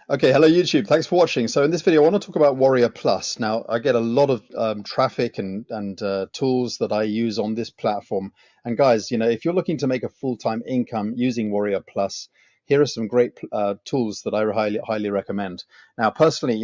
Okay, hello YouTube. Thanks for watching. So in this video, I want to talk about Warriorplus. Now, I get a lot of traffic and tools that I use on this platform. And guys, if you're looking to make a full-time income using Warriorplus, here are some great tools that I highly recommend. Now, personally,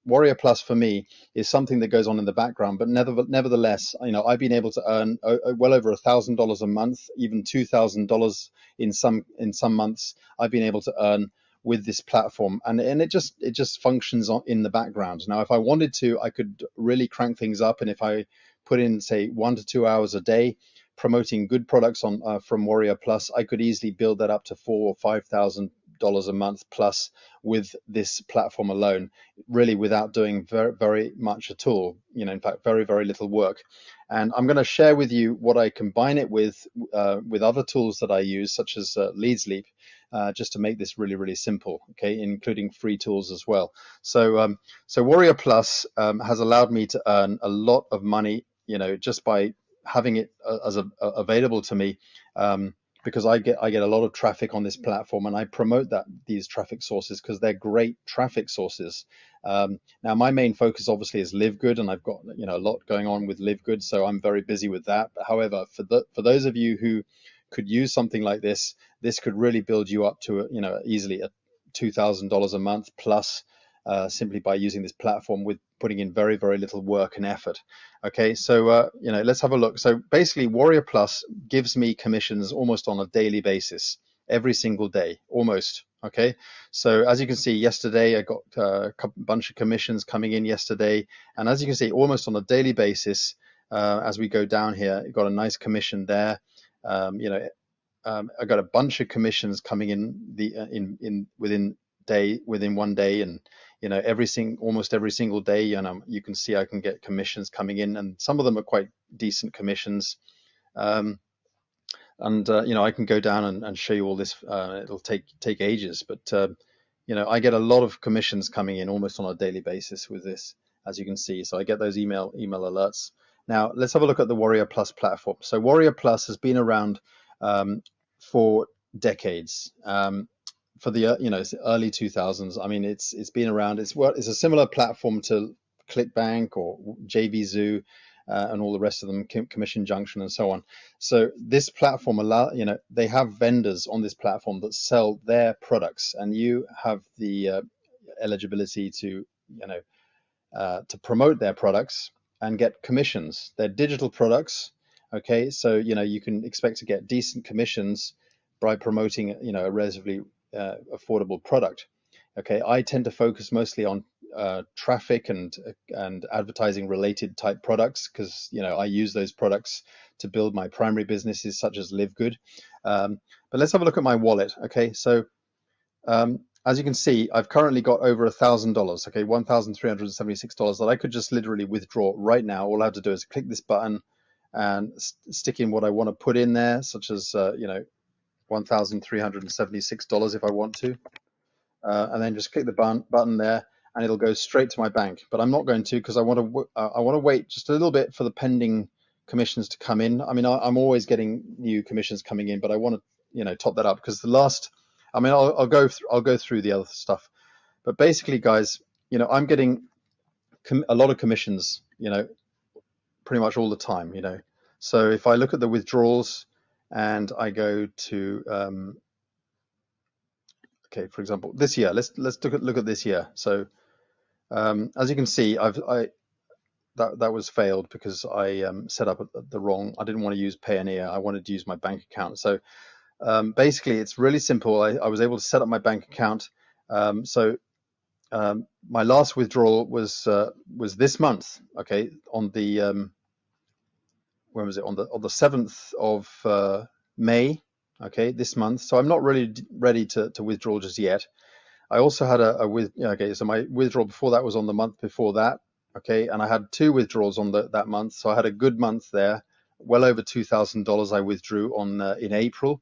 Warriorplus for me is something that goes on in the background, but nevertheless, I've been able to earn well over $1,000 a month, even $2,000 in some months. I've been able to earn with this platform, and it just functions in the background. Now, if I wanted to, I could really crank things up, and if I put in, say, 1 to 2 hours a day promoting good products on from Warriorplus, I could easily build that up to $4,000 or $5,000 a month plus with this platform alone, really without doing very much at all. In fact, very little work. And I'm going to share with you what I combine it with other tools that I use, such as LeadsLeap, just to make this really simple, okay, including free tools as well. So Warriorplus has allowed me to earn a lot of money, just by having it available to me, because I get a lot of traffic on this platform, and I promote these traffic sources because they're great traffic sources. Now, my main focus obviously is Live Good, and I've got a lot going on with Live Good, so I'm very busy with that. But however, for those of you who could use something like this could really build you up to easily a $2,000 a month plus, simply by using this platform with putting in very little work and effort. Okay, so let's have a look. So basically, Warriorplus gives me commissions almost on a daily basis, every single day, almost. Okay, so as you can see, yesterday I got a bunch of commissions coming in yesterday, and as you can see, almost on a daily basis, as we go down here, you got a nice commission there. I got a bunch of commissions coming in within 1 day, and almost every single day, you can see I can get commissions coming in, and some of them are quite decent commissions. And I can go down and show you all this. It'll take ages, but I get a lot of commissions coming in almost on a daily basis with this, as you can see. So I get those email alerts. Now let's have a look at the Warriorplus platform. So Warriorplus has been around for decades. For the early 2000s, I mean, it's been around. It's a similar platform to ClickBank or JVZoo, and all the rest of them, Commission Junction and so on. So this platform they have vendors on this platform that sell their products, and you have the eligibility to promote their products and get commissions. They're digital products. Okay, so you can expect to get decent commissions by promoting a relatively affordable product. Okay, I tend to focus mostly on traffic and advertising related type products, because I use those products to build my primary businesses such as Live Good. But let's have a look at my wallet. Okay, so as you can see, I've currently got over $1,000, okay, $1,376 that I could just literally withdraw right now. All I have to do is click this button and stick in what I want to put in there, such as $1,376 if I want to, and then just click the button there, and it'll go straight to my bank. But I'm not going to, because I want to wait just a little bit for the pending commissions to come in. I mean, I'm always getting new commissions coming in, but I want to top that up, because the last, I mean, I'll go through the other stuff, but basically, guys, I'm getting a lot of commissions, pretty much all the time, So if I look at the withdrawals and I go to okay, for example, this year, let's look at this year. So as you can see, that was failed because I set up the wrong. I didn't want to use Payoneer. I wanted to use my bank account. So basically, it's really simple. I was able to set up my bank account. My last withdrawal was this month. Okay, on the when was it? On the 7th of May. Okay, this month. So I'm not really ready to withdraw just yet. I also had okay, so my withdrawal before that was on the month before that. Okay, and I had 2 withdrawals on that month. So I had a good month there. Well over $2,000 I withdrew on in April,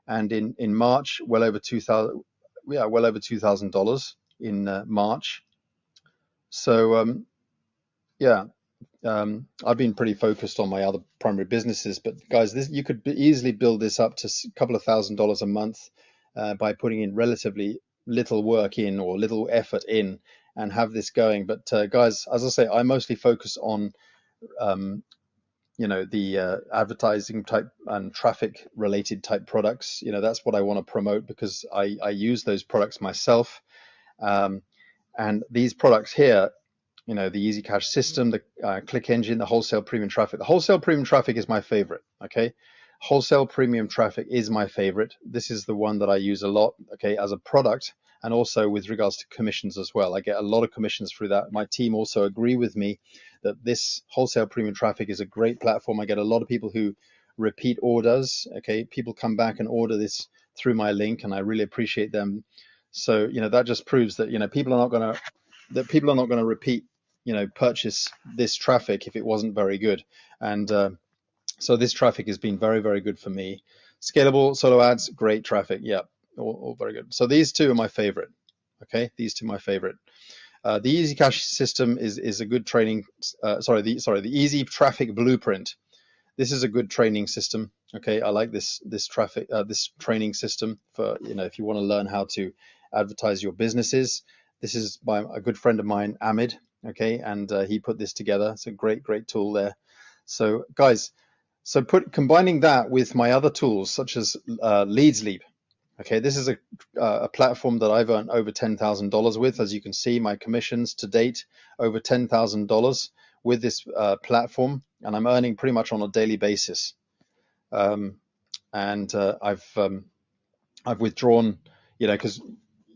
and in March, well over $2,000 in March. So I've been pretty focused on my other primary businesses, but guys, you could easily build this up to a couple of $1,000s a month by putting in relatively little work in or little effort in and have this going. But guys, as I say, I mostly focus on the advertising type and traffic related type products. That's what I want to promote because I use those products myself. And these products here, the Easy Cash system, the click engine, the wholesale premium traffic. The wholesale premium traffic is my favorite. Okay. Wholesale premium traffic is my favorite. This is the one that I use a lot, okay, as a product, and also with regards to commissions as well. I get a lot of commissions through that. My team also agree with me that this wholesale premium traffic is a great platform. I get a lot of people who repeat orders, okay. People come back and order this through my link, and I really appreciate them. So, that just proves that, people are not going to repeat, purchase this traffic if it wasn't very good. And so this traffic has been very, very good for me. Scalable solo ads, great traffic. Yeah, all very good. So these two are my favorite. Okay, these two are my favorite. The Easy Cash system is a good training. The Easy Traffic Blueprint. This is a good training system. Okay, I like this training system for, if you want to learn how to advertise your businesses. This is by a good friend of mine, Ahmed. Okay, and he put this together. It's a great tool there. So guys, combining that with my other tools such as LeadsLeap. Okay, this is a platform that I've earned over $10,000 with. As you can see, my commissions to date over $10,000 with this platform, and I'm earning pretty much on a daily basis. And I've withdrawn, because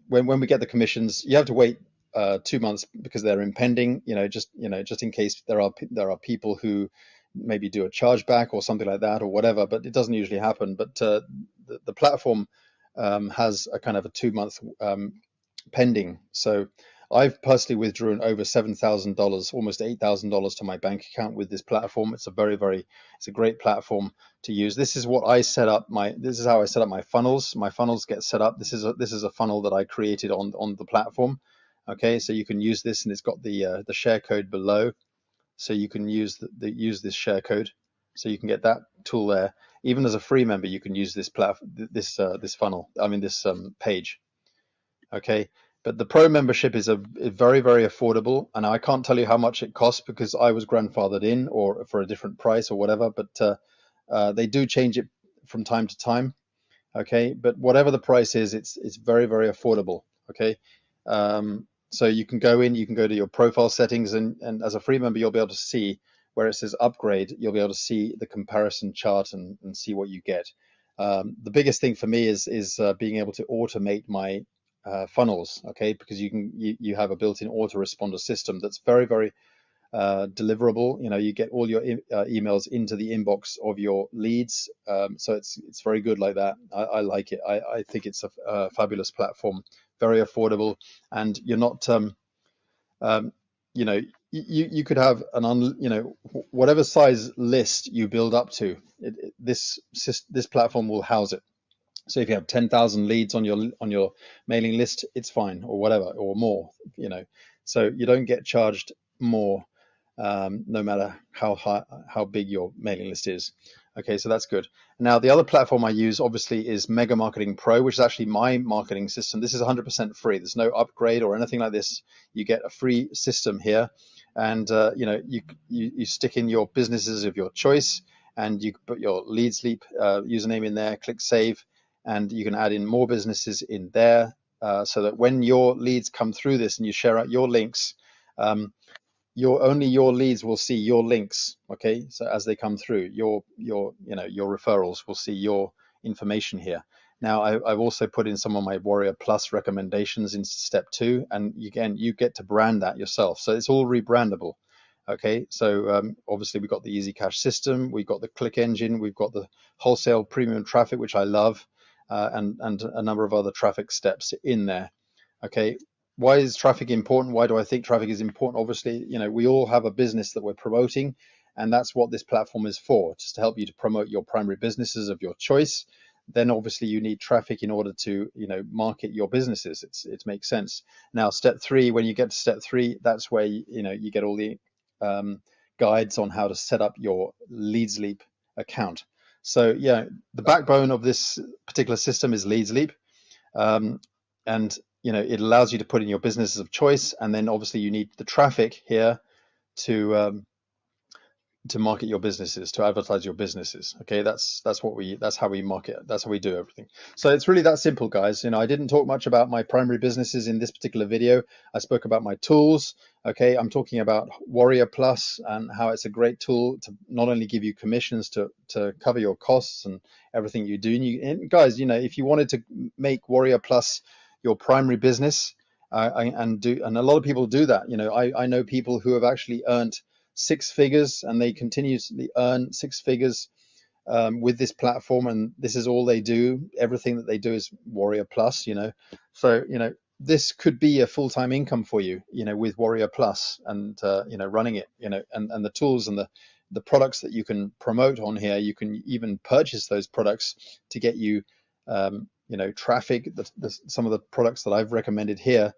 when we get the commissions, you have to wait 2 months because they're impending. Just in case there are people who maybe do a chargeback or something like that or whatever, but it doesn't usually happen. But the platform has a kind of a 2-month pending. So I've personally withdrawn over $7,000, almost $8,000 to my bank account with this platform. It's it's a great platform to use. This is what I set up this is how I set up my funnels. My funnels get set up. This is a funnel that I created on the platform. Okay, so you can use this, and it's got the share code below. So you can use this share code, so you can get that tool there. Even as a free member, you can use this funnel. I mean this page. Okay, but the pro membership is very, very affordable, and I can't tell you how much it costs because I was grandfathered in or for a different price or whatever. But they do change it from time to time. Okay, but whatever the price is, it's very, very affordable. Okay. So you can go to your profile settings, and as a free member, you'll be able to see where it says upgrade. You'll be able to see the comparison chart and see what you get. The biggest thing for me is being able to automate my funnels, okay, because you have a built-in autoresponder system that's very, very deliverable. You get all your emails into the inbox of your leads, so it's very good like that. I like it. I think it's a fabulous platform, very affordable, and you're not you could have whatever size list you build up to, this platform will house it. So if you have 10,000 leads on your mailing list, it's fine, or whatever, or more. So you don't get charged more, no matter how big your mailing list is. Okay, so that's good. Now the other platform I use obviously is MegaMarketingPro, which is actually my marketing system. This is 100% free. There's no upgrade or anything like this. You get a free system here, and you stick in your businesses of your choice, and you put your LeadsLeap username in there, click save, and you can add in more businesses in there, so that when your leads come through this and you share out your links, only your leads will see your links. Okay, so as they come through, your referrals will see your information here. Now I've also put in some of my Warriorplus recommendations into step 2, and again you get to brand that yourself, so it's all rebrandable. Okay, so obviously we've got the Easy Cash system, we've got the click engine, we've got the wholesale premium traffic, which I love, and a number of other traffic steps in there. Okay, why is traffic important? Why do I think traffic is important? Obviously, we all have a business that we're promoting, and that's what this platform is for, just to help you to promote your primary businesses of your choice. Then obviously you need traffic in order to market your businesses. It makes sense. Now step 3, when you get to step 3, that's where you get all the guides on how to set up your LeadsLeap account. So yeah, the backbone of this particular system is LeadsLeap, and it allows you to put in your businesses of choice, and then obviously you need the traffic here to market your businesses, to advertise your businesses. Okay, that's how we market. That's how we do everything. So it's really that simple, guys. I didn't talk much about my primary businesses in this particular video. I spoke about my tools. Okay, I'm talking about Warriorplus and how it's a great tool to not only give you commissions to cover your costs and everything you do. And guys, if you wanted to make Warriorplus your primary business, and a lot of people do that. I know people who have actually earned 6 figures, and they continuously earn 6 figures with this platform, and this is all they do. Everything that they do is Warriorplus. So this could be a full-time income for you, with Warriorplus, and running it, and the tools and the products that you can promote on here. You can even purchase those products to get you traffic. Some of the products that I've recommended here,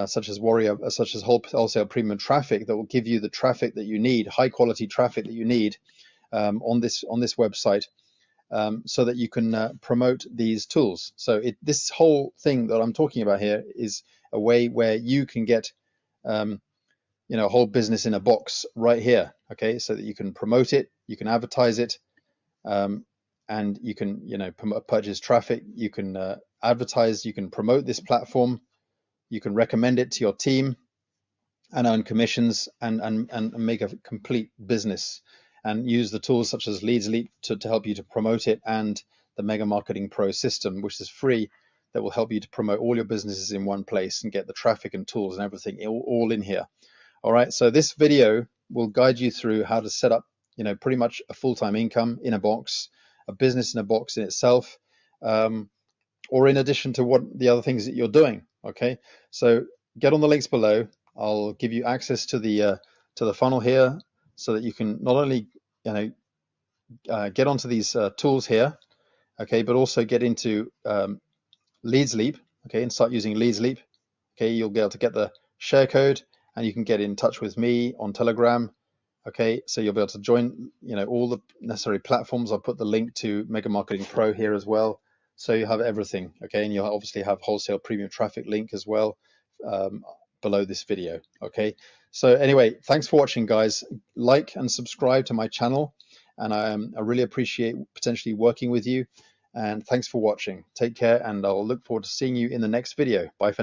such as wholesale premium traffic, that will give you the traffic that you need, high quality traffic that you need on this website, so that you can promote these tools. So this whole thing that I'm talking about here is a way where you can get a whole business in a box right here. Okay, so that you can promote it, you can advertise it, and you can purchase traffic, you can advertise, you can promote this platform. You can recommend it to your team and earn commissions and make a complete business, and use the tools such as LeadsLeap to help you to promote it, and the MegaMarketingPro system, which is free, that will help you to promote all your businesses in one place and get the traffic and tools and everything all in here. All right, so this video will guide you through how to set up, pretty much a full-time income in a box, a business in a box in itself, or in addition to what the other things that you're doing. Okay, so get on the links below. I'll give you access to the funnel here, so that you can not only get onto these tools here, okay, but also get into LeadsLeap, okay, and start using LeadsLeap. Okay, you'll be able to get the share code, and you can get in touch with me on Telegram. Okay, so you'll be able to join all the necessary platforms. I'll put the link to MegaMarketingPro here as well, so you have everything. Okay, and you'll obviously have wholesale premium traffic link as well below this video. Okay, so anyway, thanks for watching, guys. Like and subscribe to my channel, and I really appreciate potentially working with you. And thanks for watching. Take care, and I'll look forward to seeing you in the next video. Bye for now.